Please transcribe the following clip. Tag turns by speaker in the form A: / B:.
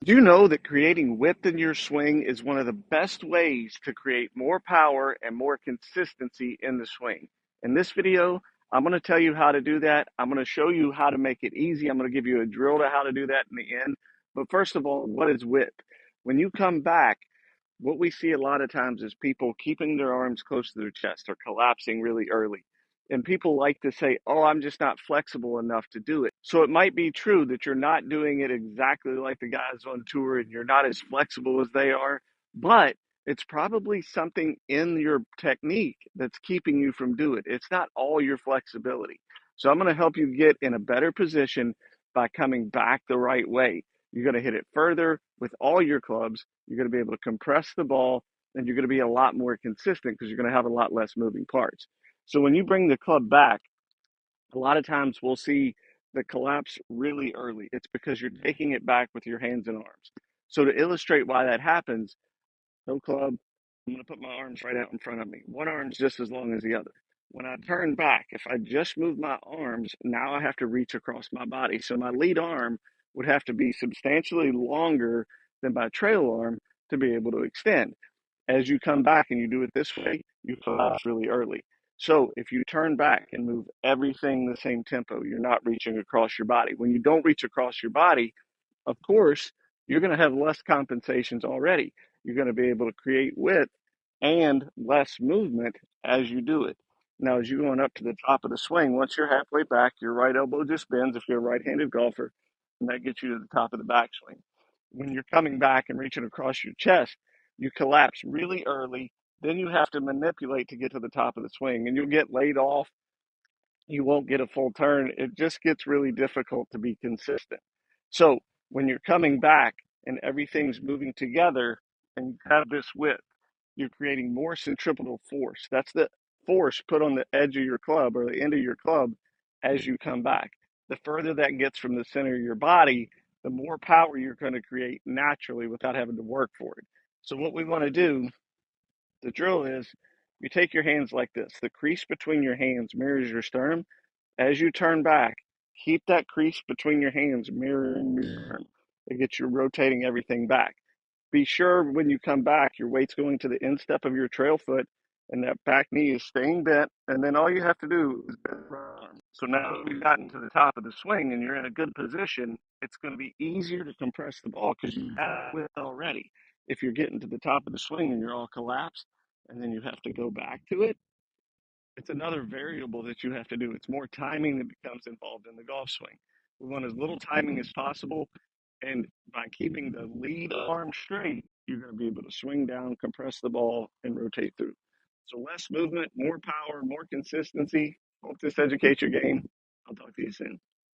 A: Do you know that creating width in your swing is one of the best ways to create more power and more consistency in the swing? In this video, I'm going to tell you how to do that. I'm going to show you how to make it easy. I'm going to give you a drill to how to do that in the end. But first of all, what is width? When you come back, what we see a lot of times is people keeping their arms close to their chest or collapsing really early. And people like to say, oh, I'm just not flexible enough to do it. So it might be true that you're not doing it exactly like the guys on tour and you're not as flexible as they are, but it's probably something in your technique that's keeping you from doing it. It's not all your flexibility. So I'm going to help you get in a better position by coming back the right way. You're going to hit it further with all your clubs. You're going to be able to compress the ball, and you're going to be a lot more consistent because you're going to have a lot less moving parts. So when you bring the club back, a lot of times we'll see the collapse really early. It's because you're taking it back with your hands and arms. So to illustrate why that happens, no club, I'm going to put my arms right out in front of me. One arm's just as long as the other. When I turn back, if I just move my arms, now I have to reach across my body. So my lead arm would have to be substantially longer than my trail arm to be able to extend. As you come back and you do it this way, you collapse really early. So if you turn back and move everything the same tempo, you're not reaching across your body. When you don't reach across your body, of course, you're going to have less compensations already. You're going to be able to create width and less movement as you do it. Now, as you're going up to the top of the swing, once you're halfway back, your right elbow just bends if you're a right-handed golfer, and that gets you to the top of the backswing. When you're coming back and reaching across your chest, you collapse really early. Then you have to manipulate to get to the top of the swing, and you'll get laid off. You won't get a full turn. It just gets really difficult to be consistent. So when you're coming back and everything's moving together and you have this width, you're creating more centripetal force. That's the force put on the edge of your club or the end of your club as you come back. The further that gets from the center of your body, the more power you're going to create naturally without having to work for it. So what we want to do, the drill is you take your hands like this. The crease between your hands mirrors your sternum. As you turn back, keep that crease between your hands mirroring your sternum. It gets you rotating everything back. Be sure when you come back, your weight's going to the instep of your trail foot and that back knee is staying bent. And then all you have to do is bend the right arm. So now that we've gotten to the top of the swing and you're in a good position, it's going to be easier to compress the ball because you have width already. If you're getting to the top of the swing and you're all collapsed and then you have to go back to it, it's another variable that you have to do. It's more timing that becomes involved in the golf swing. We want as little timing as possible. And by keeping the lead arm straight, you're going to be able to swing down, compress the ball, and rotate through. So less movement, more power, more consistency. Hope this educates your game. I'll talk to you soon.